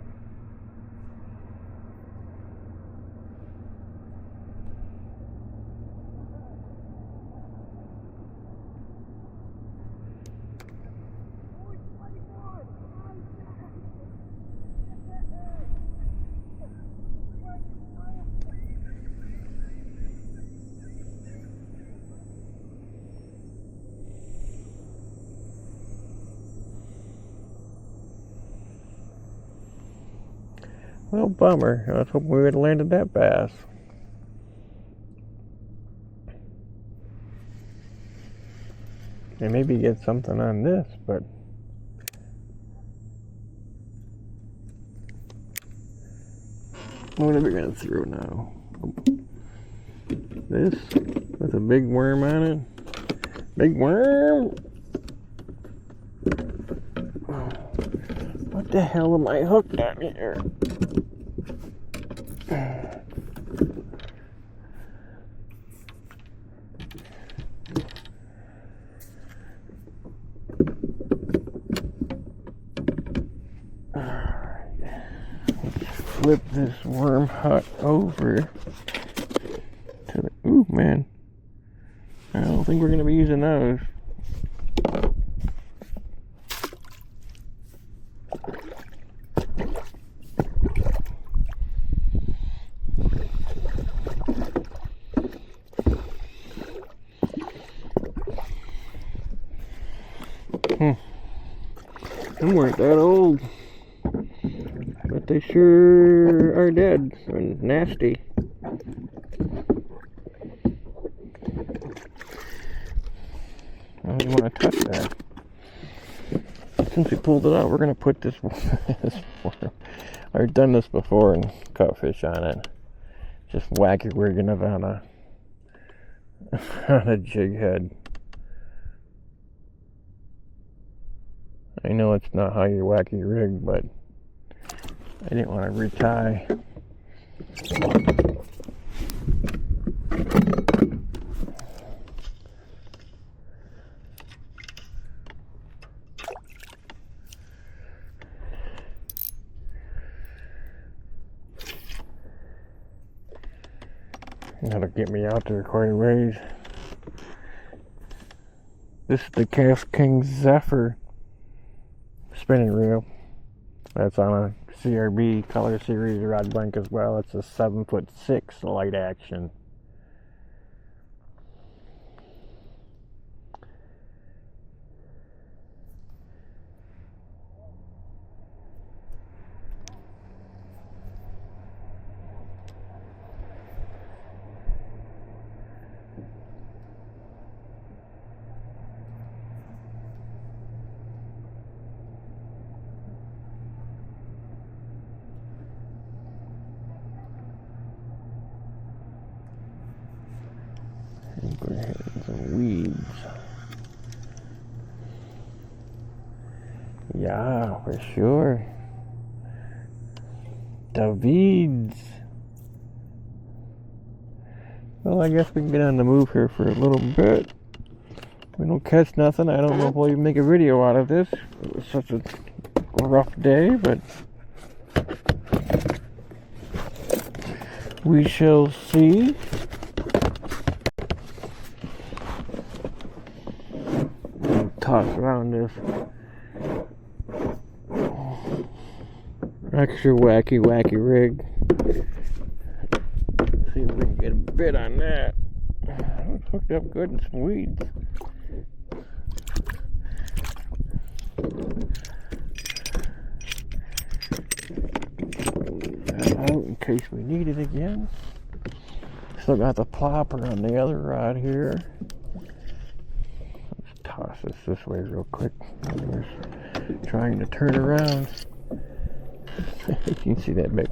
Well, bummer. I was hoping we would have landed that bass. And maybe get something on this, but what are we gonna throw now? This with a big worm on it. Big worm. What the hell am I hooked on here? Flip this worm hut over to the, ooh man, I don't think we're going to be using those. Them weren't that old, but they sure are dead and nasty. I don't even want to touch that. Since we pulled it out, we're going to put this worm. I've done this before and caught fish on it. Just wacky rigging it on a jig head. I know it's not how you wacky rig, but I didn't want to retie. That'll get me out there quite a ways. This is the Cast King Zephyr spinning reel. That's on a CRB color series rod blank as well. It's a 7'6" light action. Go ahead and some weeds. Yeah, for sure. The weeds. Well, I guess we can get on the move here for a little bit. We don't catch nothing. I don't know if we'll even make a video out of this. It was such a rough day, but we shall see. Toss around this extra wacky rig. See if we can get a bit on that. It's hooked up good in some weeds. That out in case we need it again. Still got the plopper on the other rod here. Let's toss this way real quick. I'm just trying to turn around. You can see that big,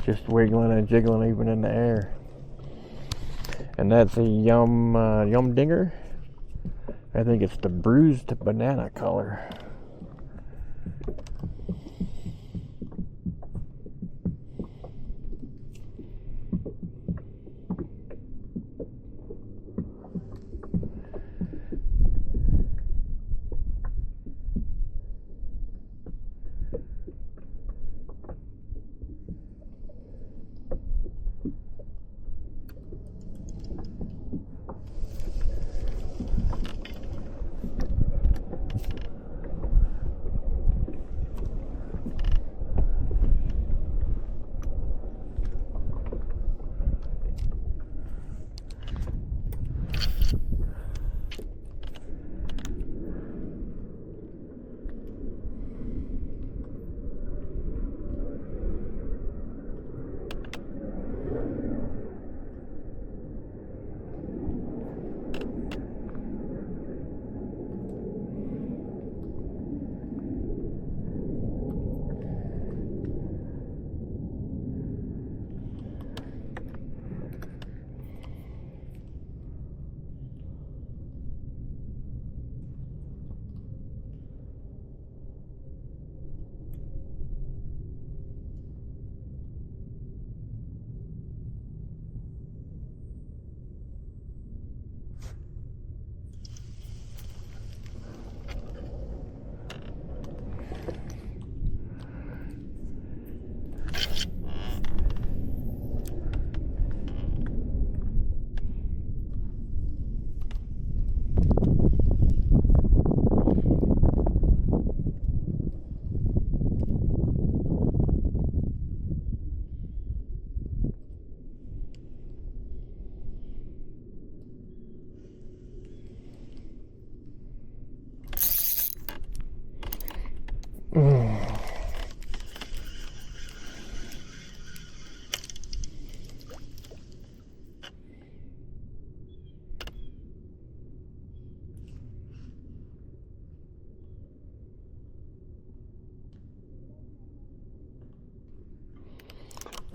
just wiggling and jiggling even in the air. And that's a yum dinger. I think it's the bruised banana color.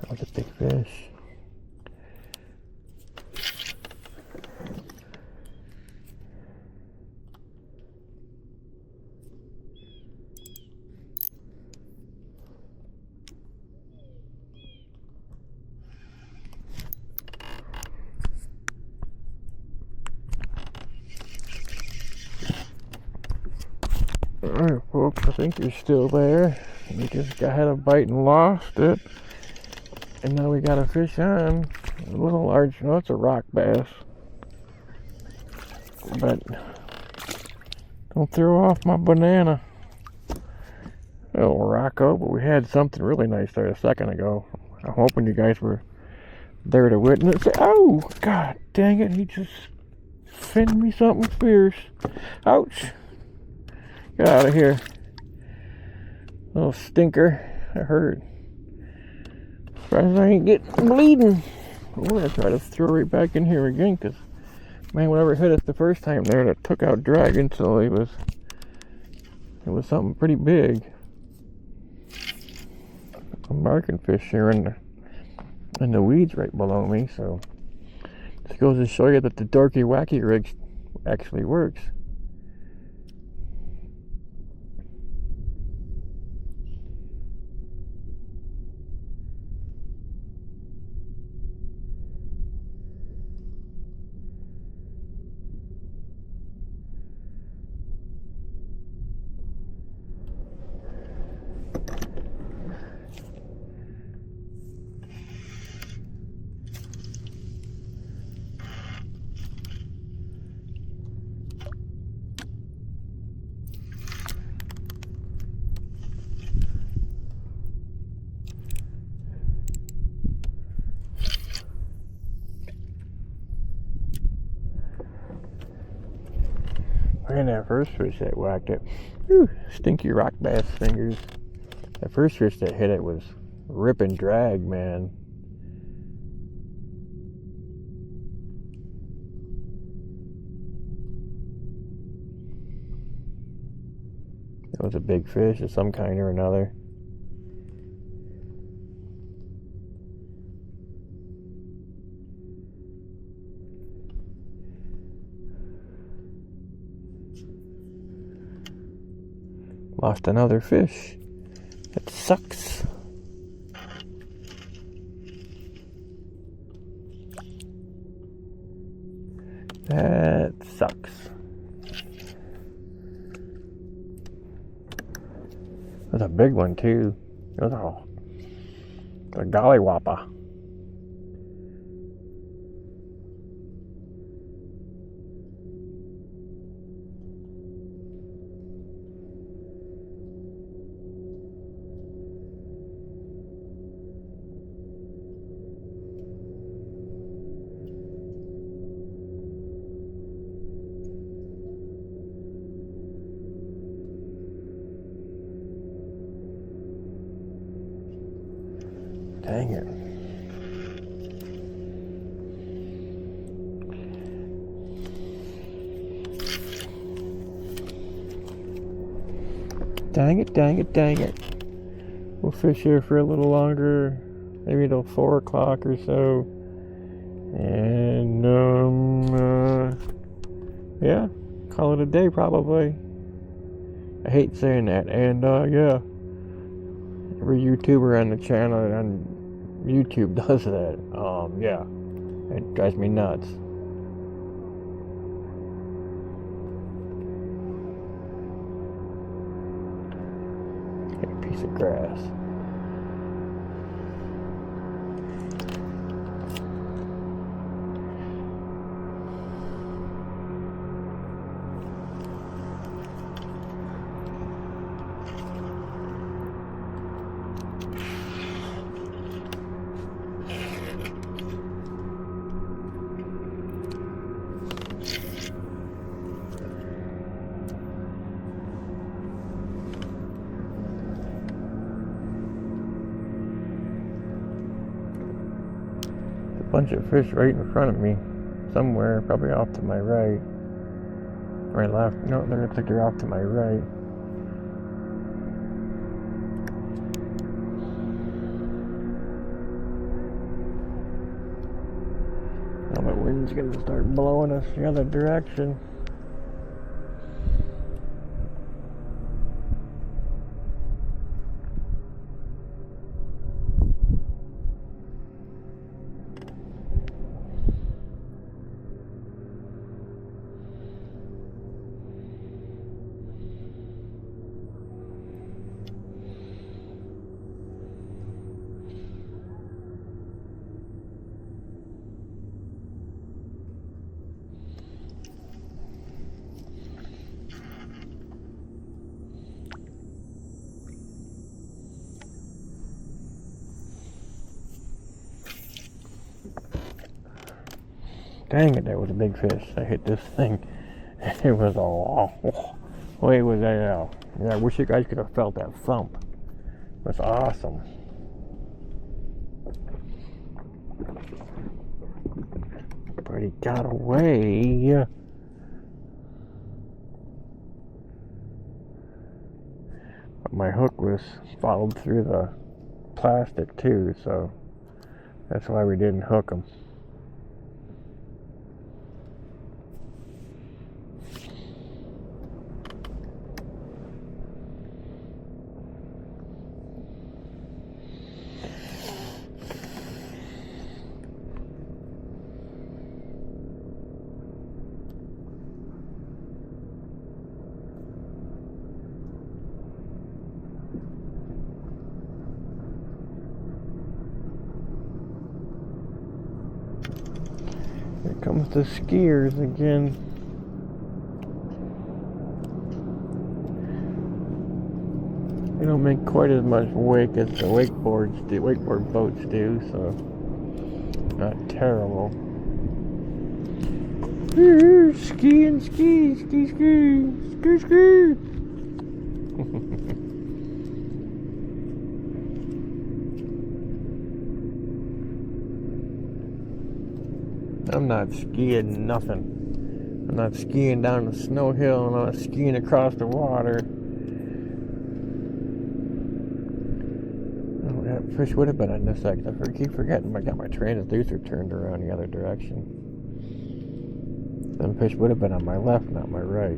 That was a big fish. Alright folks, I think you're still there. We just had a bite and lost it. And now we got a fish on. A little large, no, it's a rock bass. But don't throw off my banana. Little rocko, but we had something really nice there a second ago. I'm hoping you guys were there to witness it. Oh, god dang it, he just finned me something fierce. Ouch. Get out of here. Little stinker. I heard. Surprised I ain't getting bleeding. I'm gonna try to throw right back in here again, because man, whatever hit us the first time there, that took out dragon, so it was something pretty big. A marking fish here in the weeds right below me, so this goes to show you that the dorky wacky rig actually works. And that first fish that whacked it, whew, stinky rock bass fingers. That first fish that hit it was rip and drag, man. It was a big fish of some kind or another. Lost another fish. That sucks. That sucks. That's a big one too. It was a gollywopper. Dang it. Dang it, dang it, dang it. We'll fish here for a little longer, maybe till 4 o'clock or so. And, yeah, call it a day probably. I hate saying that. And, yeah, every YouTuber on the channel on YouTube does that. Yeah, it drives me nuts. Get a piece of grass. Bunch of fish right in front of me somewhere, probably off to my right, right, left. No, they looks like they're off to my right. Now the wind's gonna start blowing us the other direction. Dang it, that was a big fish. I hit this thing. It was all. Wait, was that? Yeah, I wish you guys could have felt that thump. It was awesome. But he got away. But my hook was followed through the plastic too, so that's why we didn't hook him. Here comes the skiers again. They don't make quite as much wake as the wakeboard boats do, so not terrible. Ski and ski, ski, ski, ski, ski. I'm not skiing nothing. I'm not skiing down the snow hill. I'm not skiing across the water. Oh, that fish would have been on this side. I keep forgetting I got my transducer turned around the other direction. Them fish would have been on my left, not my right.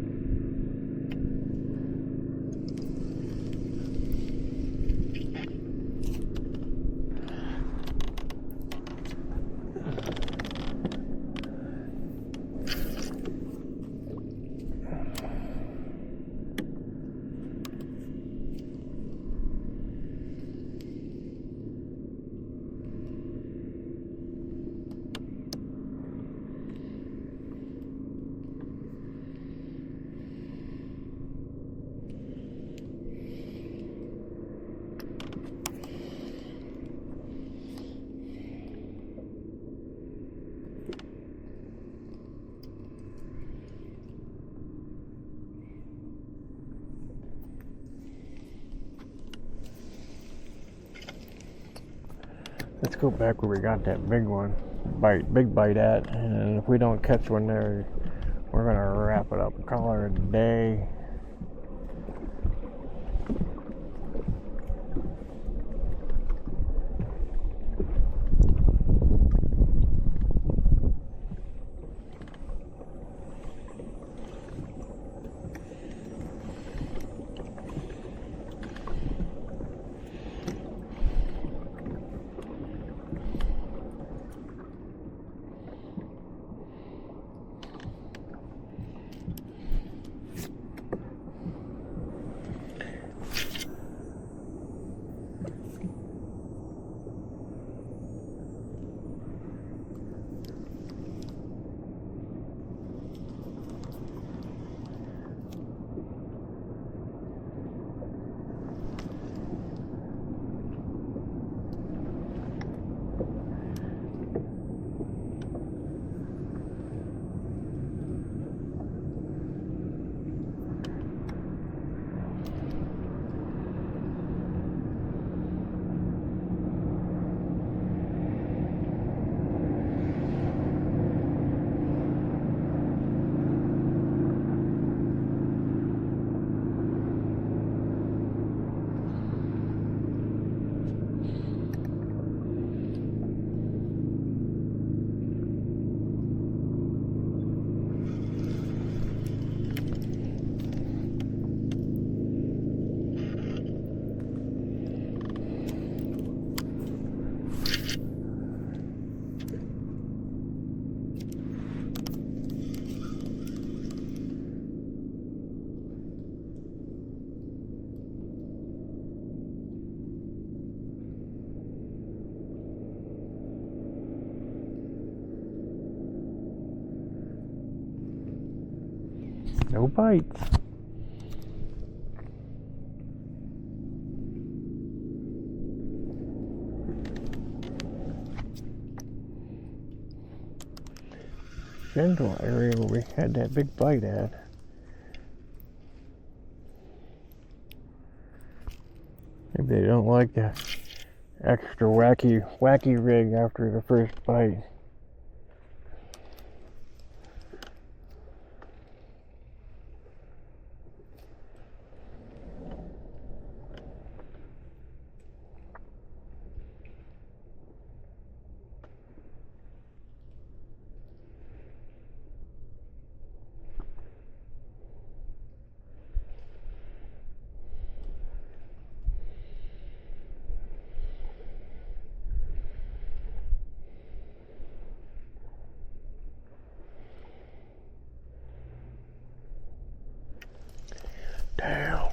Let's go back where we got that big bite at, and if we don't catch one there, we're gonna wrap it up and call her a day. No bites. General area where we had that big bite at. Maybe they don't like the extra wacky rig after the first bite. Damn.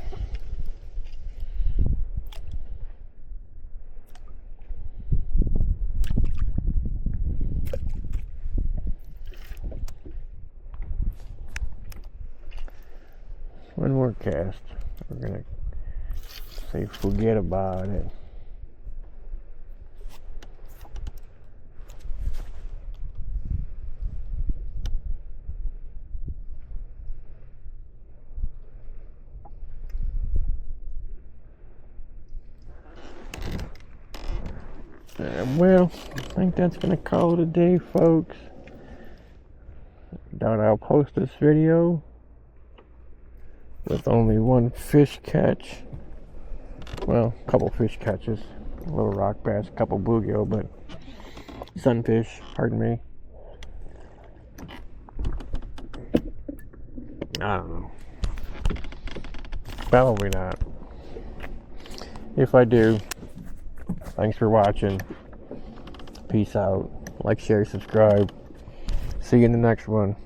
One more cast. We're gonna say forget about it. Well, I think that's gonna call it a day, folks. Doubt I'll post this video with only one fish catch. Well, a couple fish catches. A little rock bass, a couple bluegill, but sunfish, pardon me. I don't know. Probably not. If I do, thanks for watching. Peace out. Like, share, subscribe. See you in the next one.